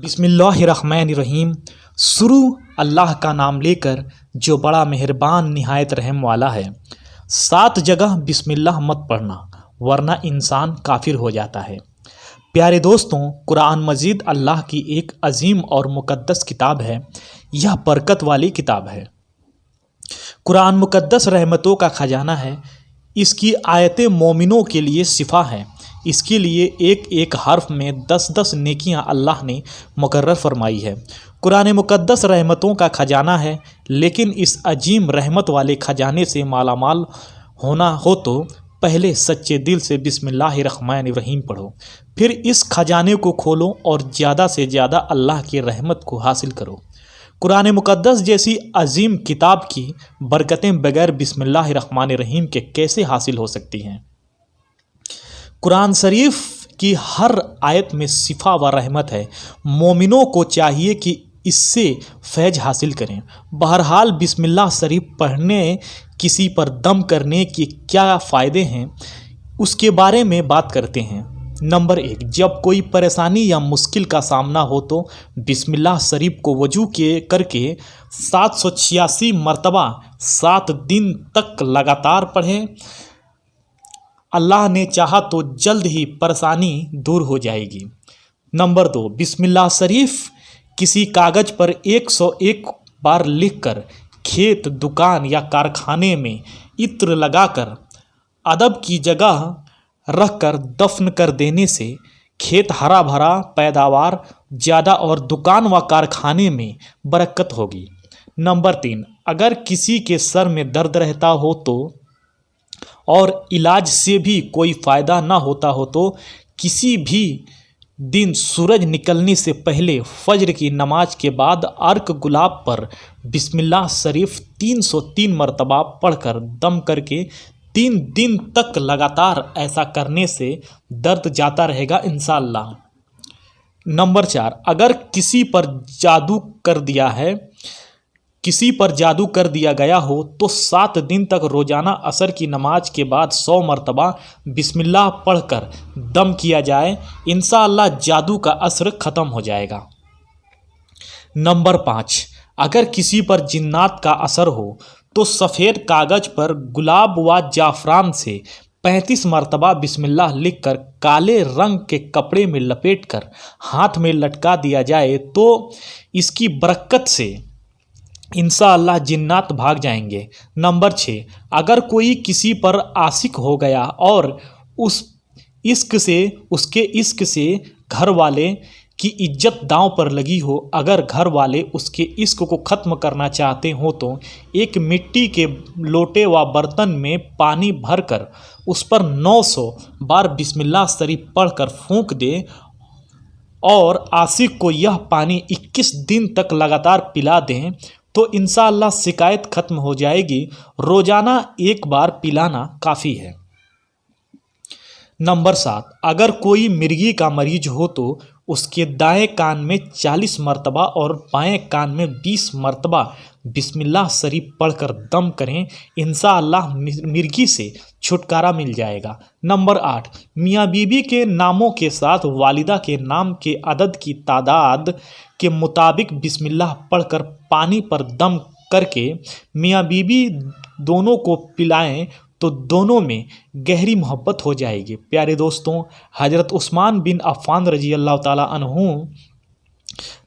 बिस्मिल्लाहिर्रहमानिर्रहीम। शुरू अल्लाह का नाम लेकर जो बड़ा मेहरबान निहायत रहम वाला है। 7 जगह बिस्मिल्लाह मत पढ़ना वरना इंसान काफिर हो जाता है। प्यारे दोस्तों, कुरान मजीद अल्लाह की एक अजीम और मुकद्दस किताब है। यह बरकत वाली किताब है। कुरान मुकद्दस रहमतों का खजाना है। इसकी आयतें मोमिनों के लिए शिफा हैं। इसके लिए एक एक हर्फ में 10-10 नेकियां अल्लाह ने मुकर्रर फरमाई है। कुरान मुकद्दस रहमतों का खजाना है, लेकिन इस अजीम रहमत वाले खजाने से मालामाल होना हो तो पहले सच्चे दिल से बिस्मिल्लाहिर्रहमानिर्रहीम पढ़ो। फिर इस खजाने को खोलो और ज़्यादा से ज़्यादा अल्लाह की रहमत को हासिल करो। कुरान मुकद्दस जैसी अजीम किताब की बरकतें बगैर बिस्मिल्लाहिर्रहमानिर्रहीम के कैसे हासिल हो सकती हैं। कुरान शरीफ की हर आयत में शिफा व रहमत है। मोमिनों को चाहिए कि इससे फैज हासिल करें। बहरहाल बिस्मिल्लाह शरीफ पढ़ने किसी पर दम करने के क्या फ़ायदे हैं, उसके बारे में बात करते हैं। नंबर 1, जब कोई परेशानी या मुश्किल का सामना हो तो बिस्मिल्लाह शरीफ को वजू के करके 786 मरतबा 7 दिन तक लगातार पढ़ें। अल्लाह ने चाहा तो जल्द ही परेशानी दूर हो जाएगी। नंबर 2, बिस्मिल्लाह शरीफ किसी कागज़ पर 101 बार लिखकर खेत, दुकान या कारखाने में इत्र लगाकर अदब की जगह रखकर दफन कर देने से खेत हरा भरा, पैदावार ज़्यादा और दुकान व कारखाने में बरकत होगी। नंबर 3, अगर किसी के सर में दर्द रहता हो तो और इलाज से भी कोई फ़ायदा ना होता हो तो किसी भी दिन सूरज निकलने से पहले फज्र की नमाज के बाद अर्क गुलाब पर बिस्मिल्लाह शरीफ 303 मरतबा पढ़कर दम करके 3 दिन तक लगातार ऐसा करने से दर्द जाता रहेगा इंशाअल्लाह। नंबर 4, अगर किसी पर जादू कर दिया गया हो तो 7 दिन तक रोज़ाना असर की नमाज के बाद 100 मरतबा बिस्मिल्लाह पढ़कर दम किया जाए, इंशाअल्लाह जादू का असर ख़त्म हो जाएगा। नंबर 5, अगर किसी पर जिन्नात का असर हो तो सफ़ेद कागज़ पर गुलाब व जाफ़रान से 35 मरतबा बिस्मिल्लाह लिखकर काले रंग के कपड़े में लपेटकर हाथ में लटका दिया जाए तो इसकी बरकत से इंशाअल्लाह जिन्नात भाग जाएंगे। नंबर 6, अगर कोई किसी पर आशिक हो गया और उसके इश्क से घर वाले की इज्जत दांव पर लगी हो, अगर घर वाले उसके इश्क को ख़त्म करना चाहते हो तो एक मिट्टी के लोटे व बर्तन में पानी भरकर उस पर 900 बार बिस्मिल्लाह शरीफ पढ़कर फूंक दे और आशिक को यह पानी 21 दिन तक लगातार पिला दें तो इंशाअल्लाह शिकायत ख़त्म हो जाएगी। रोज़ाना 1 बार पिलाना काफ़ी है। नंबर 7, अगर कोई मिर्गी का मरीज हो तो उसके दाएं कान में 40 मरतबा और बाएं कान में 20 मरतबा बिस्मिल्लाह शरीफ पढ़कर दम करें, इंशाअल्लाह मिर्गी से छुटकारा मिल जाएगा। नंबर 8, मियाँ बीबी के नामों के साथ वालिदा के नाम के अदद की तादाद के मुताबिक बिस्मिल्लाह पढ़कर पानी पर दम करके मियाँ बीबी दोनों को पिलाएं तो दोनों में गहरी मोहब्बत हो जाएगी। प्यारे दोस्तों, हज़रत उस्मान बिन अफ़्फ़ान रज़ी अल्लाह ताला अन्हु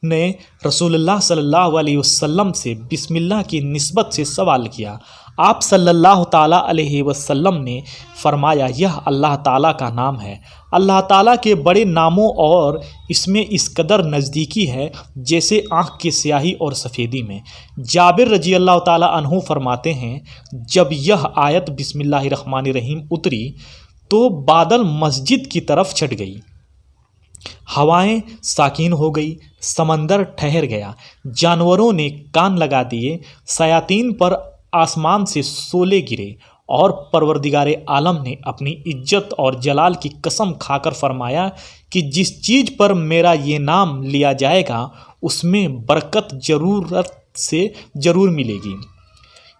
ने रसूलुल्लाह सल्लल्लाहु अलैहि वसल्लम से बिस्मिल्लाह की निस्बत से सवाल किया। आप सल्लल्लाहु ताला अलैहि वसल्लम ने फरमाया, यह अल्लाह ताला का नाम है। अल्लाह ताला के बड़े नामों और इसमें इस कदर नज़दीकी है जैसे आँख की स्याही और सफ़ेदी में। जाबिर रज़ी अल्लाह ताला अन्हु फरमाते हैं, जब यह आयत बिस्मिल्लाहिर्रहमानिर्रहीम उतरी तो बादल मस्जिद की तरफ छट गई, हवाएं साकीन हो गई, समंदर ठहर गया, जानवरों ने कान लगा दिए, शयातीन पर आसमान से शोले गिरे और परवरदिगारे आलम ने अपनी इज्जत और जलाल की कसम खाकर फरमाया कि जिस चीज़ पर मेरा ये नाम लिया जाएगा उसमें बरकत ज़रूर मिलेगी।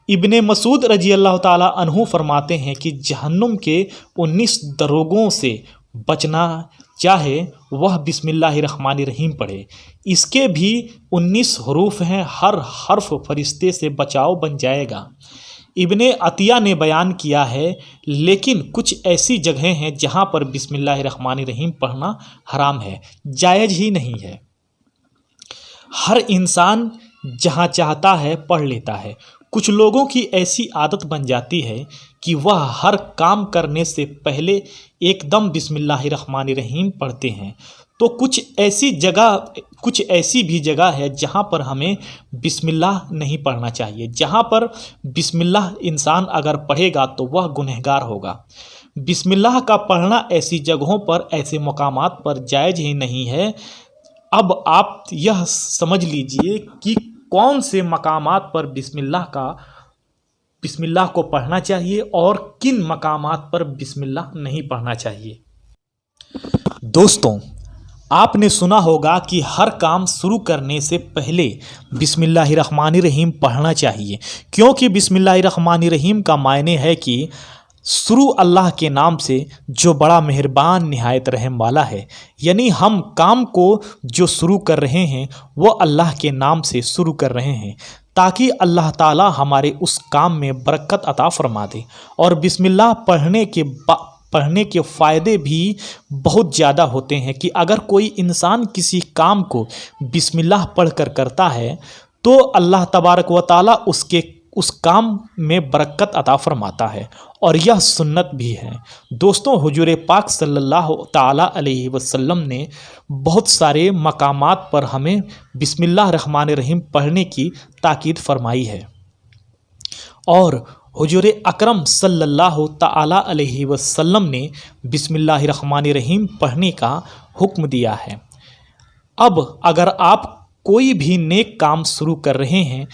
इब्ने मसूद रजी अल्लाह ताला अन्हु फरमाते हैं कि जहन्नुम के 19 दरोगों से बचना चाहे वह बिस्मिल्लाहिर्रहमानिर्रहीम पढ़े। इसके भी 19 हरूफ हैं, हर हर्फ फरिश्ते से बचाव बन जाएगा। इब्ने अतिया ने बयान किया है, लेकिन कुछ ऐसी जगहें हैं जहाँ पर बिस्मिल्लाहिर्रहमानिर्रहीम पढ़ना हराम है, जायज़ ही नहीं है। हर इंसान जहाँ चाहता है पढ़ लेता है। कुछ लोगों की ऐसी आदत बन जाती है कि वह हर काम करने से पहले एकदम बिस्मिल्लाहिर्रहमानिर्रहीम पढ़ते हैं। तो कुछ ऐसी भी जगह है जहाँ पर हमें बिस्मिल्लाह नहीं पढ़ना चाहिए। जहाँ पर बिस्मिल्लाह इंसान अगर पढ़ेगा तो वह गुनहगार होगा। बिस्मिल्लाह का पढ़ना ऐसी जगहों पर, ऐसे मकामात पर जायज़ ही नहीं है। अब आप यह समझ लीजिए कि कौन से मकामात पर बिस्मिल्लाह को पढ़ना चाहिए और किन मकामात पर बिस्मिल्लाह नहीं पढ़ना चाहिए। दोस्तों, आपने सुना होगा कि हर काम शुरू करने से पहले बिस्मिल्लाहिर्रहमानिर्रहीम पढ़ना चाहिए, क्योंकि बिस्मिल्लाहिर्रहमानिर्रहीम का मायने है कि शुरू अल्लाह के नाम से जो बड़ा मेहरबान निहायत रहम वाला है। यानी हम काम को जो शुरू कर रहे हैं वो अल्लाह के नाम से शुरू कर रहे हैं, ताकि अल्लाह ताला हमारे उस काम में बरकत अता फरमा दे। और बिस्मिल्लाह पढ़ने के फ़ायदे भी बहुत ज़्यादा होते हैं कि अगर कोई इंसान किसी काम को बिस्मिल्लाह पढ़ कर करता है तो अल्लाह तबारक व ताला उस काम में बरकत अता फरमाता है, और यह सुन्नत भी है। दोस्तों, हुजूर पाक सल्लल्लाहु ताला अलैहि वसल्लम ने बहुत सारे मकामात पर हमें बिस्मिल्लाहिर्रहमानिर्रहीम पढ़ने की ताकीद फरमाई है, और हुजूर अकरम सल्लल्लाहु ताला अलैहि वसल्लम ने बिस्मिल्लाहिर्रहमानिर्रहीम पढ़ने का हुक्म दिया है। अब अगर आप कोई भी नेक काम शुरू कर रहे हैं,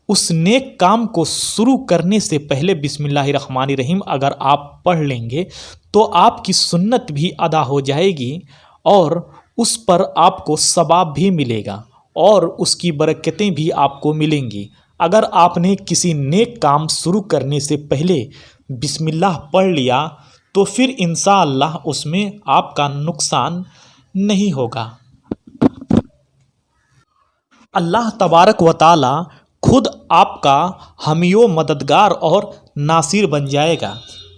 उस नेक काम को शुरू करने से पहले बिस्मिल्लाहिर्रहमानिर्रहीम अगर आप पढ़ लेंगे तो आपकी सुन्नत भी अदा हो जाएगी, और उस पर आपको सवाब भी मिलेगा और उसकी बरकतें भी आपको मिलेंगी। अगर आपने किसी नेक काम शुरू करने से पहले बिस्मिल्लाह पढ़ लिया तो फिर इंशाअल्लाह उसमें आपका नुकसान नहीं होगा। अल्लाह तबारक व ताला खुद आपका हमियो मददगार और नासिर बन जाएगा,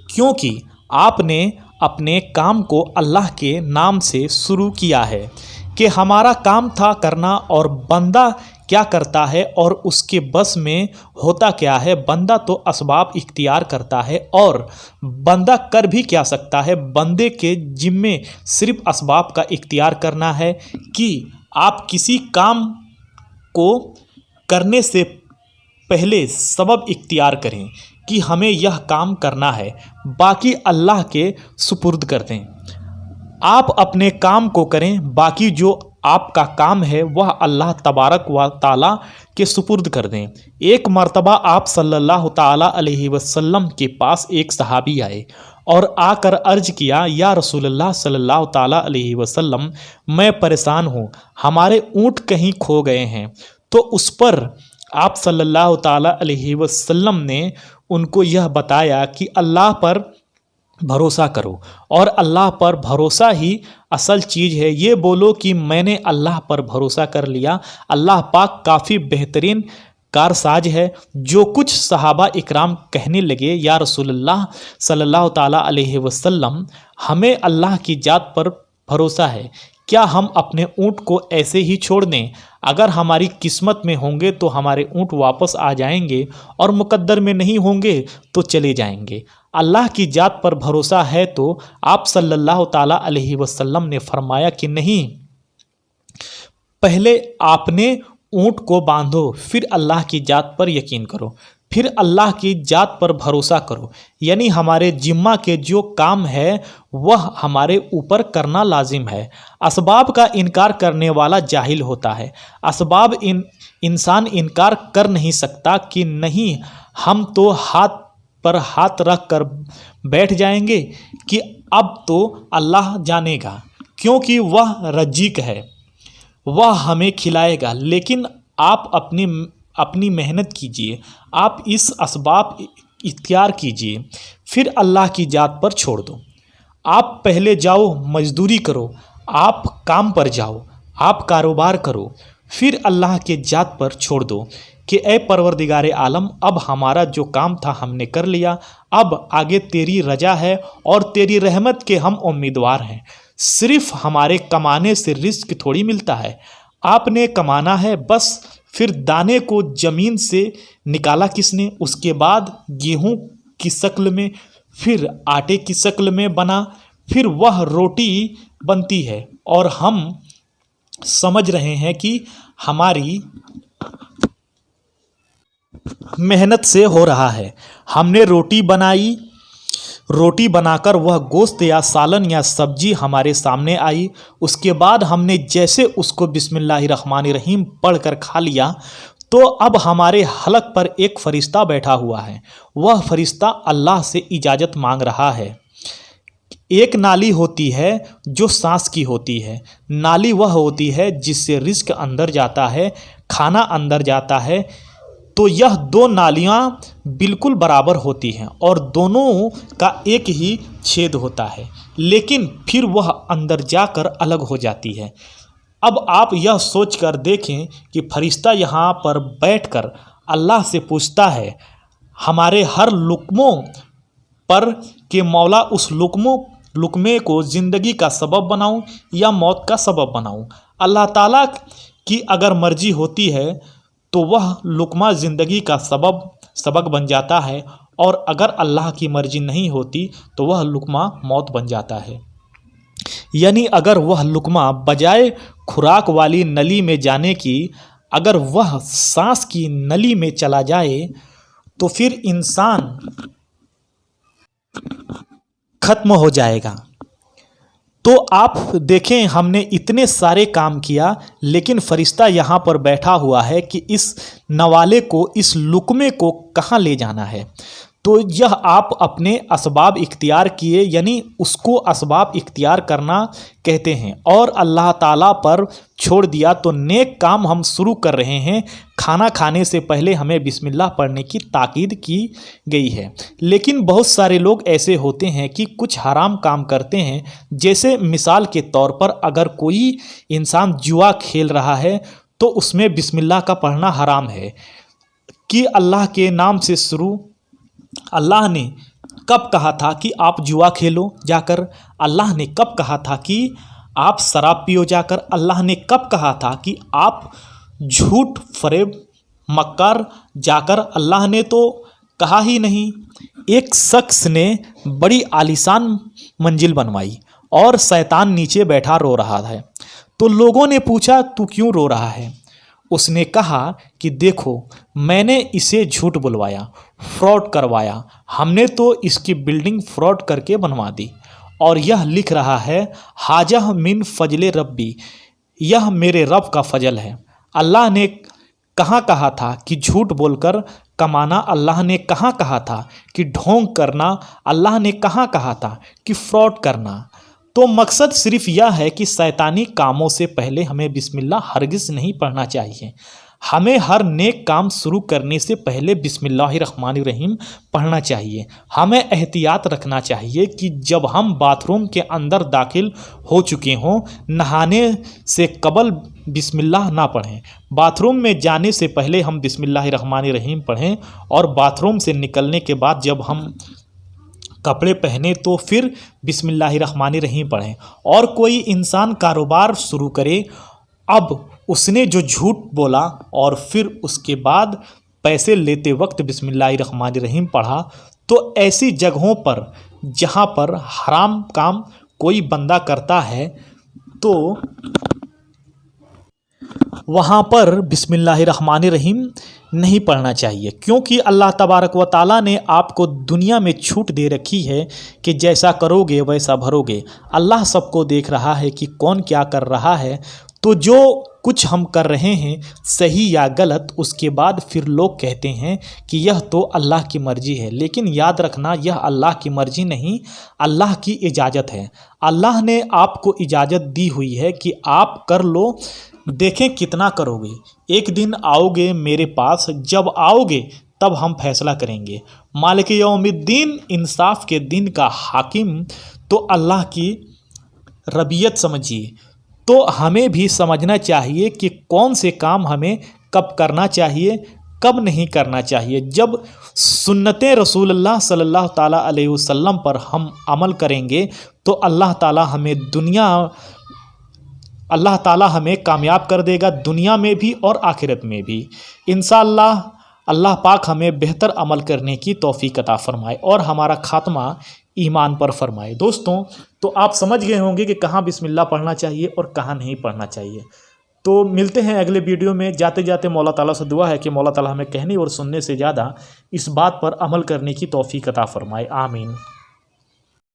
क्योंकि आपने अपने काम को अल्लाह के नाम से शुरू किया है। कि हमारा काम था करना, और बंदा क्या करता है और उसके बस में होता क्या है। बंदा तो असबाब इख्तियार करता है, और बंदा कर भी क्या सकता है। बंदे के जिम्मे सिर्फ असबाब का इख्तियार करना है कि आप किसी काम को करने से पहले सबब इख्तियार करें कि हमें यह काम करना है, बाकी अल्लाह के सुपुर्द कर दें। आप अपने काम को करें, बाकी जो आपका काम है वह अल्लाह तबारक व ताला के सुपुर्द कर दें। एक मर्तबा आप सल्लल्लाहु ताला अलैहि वसल्लम के पास एक सहाबी आए और आकर अर्ज किया, या रसूलुल्लाह सल्लल्लाहु ताला अलैहि वसल्लम, मैं परेशान हूँ, हमारे ऊँट कहीं खो गए हैं। तो उस पर आप सल्लल्लाहु ताला अलैहि वसल्लम ने उनको यह बताया कि अल्लाह पर भरोसा करो, और अल्लाह पर भरोसा ही असल चीज़ है। ये बोलो कि मैंने अल्लाह पर भरोसा कर लिया। अल्लाह पाक काफ़ी बेहतरीन कारसाज है। जो कुछ सहाबा इकराम कहने लगे, या रसूलुल्लाह सल्लल्लाहु ताला अलैहि वसल्लम, हमें अल्लाह की जात पर भरोसा है, क्या हम अपने ऊँट को ऐसे ही छोड़ दें? अगर हमारी किस्मत में होंगे तो हमारे ऊँट वापस आ जाएंगे, और मुकद्दर में नहीं होंगे तो चले जाएंगे। अल्लाह की जात पर भरोसा है। तो आप सल्लल्लाहु ताला अलैहि वसल्लम ने फरमाया कि नहीं, पहले आपने ऊँट को बांधो, फिर अल्लाह की जात पर यकीन करो, फिर अल्लाह की जात पर भरोसा करो। यानी हमारे जिम्मा के जो काम है वह हमारे ऊपर करना लाजिम है। असबाब का इनकार करने वाला जाहिल होता है। असबाब इंसान इनकार कर नहीं सकता कि नहीं, हम तो हाथ पर हाथ रख कर बैठ जाएंगे कि अब तो अल्लाह जानेगा, क्योंकि वह रज्जीक है, वह हमें खिलाएगा। लेकिन आप अपनी मेहनत कीजिए, आप इस असबाब इख्तियार कीजिए, फिर अल्लाह की जात पर छोड़ दो। आप पहले जाओ मजदूरी करो, आप काम पर जाओ, आप कारोबार करो, फिर अल्लाह के जात पर छोड़ दो कि ए परवरदिगार आलम, अब हमारा जो काम था हमने कर लिया, अब आगे तेरी रजा है और तेरी रहमत के हम उम्मीदवार हैं। सिर्फ हमारे कमाने से रिस्क थोड़ी मिलता है, आपने कमाना है बस। फिर दाने को ज़मीन से निकाला किसने, उसके बाद गेहूं की शक्ल में, फिर आटे की शक्ल में बना, फिर वह रोटी बनती है और हम समझ रहे हैं कि हमारी मेहनत से हो रहा है। हमने रोटी बनाई, रोटी बनाकर वह गोश्त या सालन या सब्जी हमारे सामने आई, उसके बाद हमने जैसे उसको बिस्मिल्लाहिर्रहमानिर्रहीम पढ़कर खा लिया, तो अब हमारे हलक पर एक फ़रिश्ता बैठा हुआ है। वह फ़रिश्ता अल्लाह से इजाज़त मांग रहा है। एक नाली होती है जो सांस की होती है, नाली वह होती है जिससे रिज़्क अंदर जाता है, खाना अंदर जाता है। तो यह दो नालियाँ बिल्कुल बराबर होती हैं और दोनों का एक ही छेद होता है, लेकिन फिर वह अंदर जाकर अलग हो जाती है। अब आप यह सोचकर देखें कि फरिश्ता यहाँ पर बैठकर अल्लाह से पूछता है हमारे हर लुक़्मों पर कि मौला उस लुक़्मे को ज़िंदगी का सबब बनाऊं या मौत का सबब बनाऊं। अल्लाह ताला की अगर मर्जी होती है तो वह लुक़मा ज़िंदगी का सबक बन जाता है, और अगर अल्लाह की मर्जी नहीं होती तो वह लुक़मा मौत बन जाता है। यानी अगर वह लुक़मा बजाय खुराक वाली नली में जाने की, अगर वह सांस की नली में चला जाए तो फिर इंसान खत्म हो जाएगा। तो आप देखें, हमने इतने सारे काम किया, लेकिन फरिश्ता यहाँ पर बैठा हुआ है कि इस नवाले को, इस लुक़मे को कहाँ ले जाना है। तो यह आप अपने असबाब इख्तियार किए, यानी उसको असबाब इख्तियार करना कहते हैं, और अल्लाह ताला पर छोड़ दिया। तो नेक काम हम शुरू कर रहे हैं, खाना खाने से पहले हमें बिस्मिल्लाह पढ़ने की ताकीद की गई है। लेकिन बहुत सारे लोग ऐसे होते हैं कि कुछ हराम काम करते हैं। जैसे मिसाल के तौर पर अगर कोई इंसान जुआ खेल रहा है तो उसमें बिस्मिल्लाह का पढ़ना हराम है कि अल्लाह के नाम से शुरू। अल्लाह ने कब कहा था कि आप जुआ खेलो जाकर? अल्लाह ने कब कहा था कि आप शराब पियो जाकर? अल्लाह ने कब कहा था कि आप झूठ फरेब मक्कार जाकर? अल्लाह ने तो कहा ही नहीं। एक शख्स ने बड़ी आलीशान मंजिल बनवाई और शैतान नीचे बैठा रो रहा है। तो लोगों ने पूछा तू क्यों रो रहा है? उसने कहा कि देखो, मैंने इसे झूठ बुलवाया, फ्रॉड करवाया, हमने तो इसकी बिल्डिंग फ्रॉड करके बनवा दी, और यह लिख रहा है हाजह मिन फजले रब्बी, यह मेरे रब का फजल है। अल्लाह ने कहाँ कहा था कि झूठ बोलकर कमाना? अल्लाह ने कहाँ कहा था कि ढोंग करना? अल्लाह ने कहाँ कहा था कि फ्रॉड करना? तो मकसद सिर्फ यह है कि शैतानी कामों से पहले हमें बिस्मिल्लाह हरगिज़ नहीं पढ़ना चाहिए। हमें हर नेक काम शुरू करने से पहले बिस्मिल्लाहिर्रहमानिर्रहीम पढ़ना चाहिए। हमें एहतियात रखना चाहिए कि जब हम बाथरूम के अंदर दाखिल हो चुके हों, नहाने से कबल बिस्मिल्लाह ना पढ़ें। बाथरूम में जाने से पहले हम बिस्मिल्लाहिर्रहमानिर्रहीम पढ़ें, और बाथरूम से निकलने के बाद जब हम कपड़े पहने तो फिर बिस्मिल्लाहिर्रहमानिर्रहीम पढ़ें। और कोई इंसान कारोबार शुरू करे, अब उसने जो झूठ बोला और फिर उसके बाद पैसे लेते वक्त बिस्मिल्लाहिर्रहमानिर्रहीम पढ़ा, तो ऐसी जगहों पर जहाँ पर हराम काम कोई बंदा करता है तो वहाँ पर बिस्मिल्लाहिर्रहमानिर्रहीम नहीं पढ़ना चाहिए, क्योंकि अल्लाह तबारक व ताला ने आपको दुनिया में छूट दे रखी है कि जैसा करोगे वैसा भरोगे। अल्लाह सबको देख रहा है कि कौन क्या कर रहा है। तो जो कुछ हम कर रहे हैं सही या गलत, उसके बाद फिर लोग कहते हैं कि यह तो अल्लाह की मर्ज़ी है। लेकिन याद रखना, यह अल्लाह की मर्ज़ी नहीं, अल्लाह की इजाज़त है। अल्लाह ने आपको इजाज़त दी हुई है कि आप कर लो, देखें कितना करोगे। एक दिन आओगे मेरे पास, जब आओगे तब हम फैसला करेंगे। मालिक यौमिद्दीन, इंसाफ के दिन का हाकिम तो अल्लाह की रबियत समझिए। तो हमें भी समझना चाहिए कि कौन से काम हमें कब करना चाहिए, कब नहीं करना चाहिए। जब सुन्नते रसूलुल्लाह सल्लल्लाहु ताला अलैहि वसल्लम पर हम अमल करेंगे तो अल्लाह ताला हमें कामयाब कर देगा, दुनिया में भी और आखिरत में भी। इंशाअल्लाह अल्लाह पाक हमें बेहतर अमल करने की तौफीक अता फरमाए और हमारा खात्मा ईमान पर फरमाए। दोस्तों, तो आप समझ गए होंगे कि कहाँ बिस्मिल्लाह पढ़ना चाहिए और कहाँ नहीं पढ़ना चाहिए। तो मिलते हैं अगले वीडियो में। जाते जाते मौला ताला से दुआ है कि मौला ताला हमें कहने और सुनने से ज़्यादा इस बात पर अमल करने की तौफीक अता फरमाए। आमीन।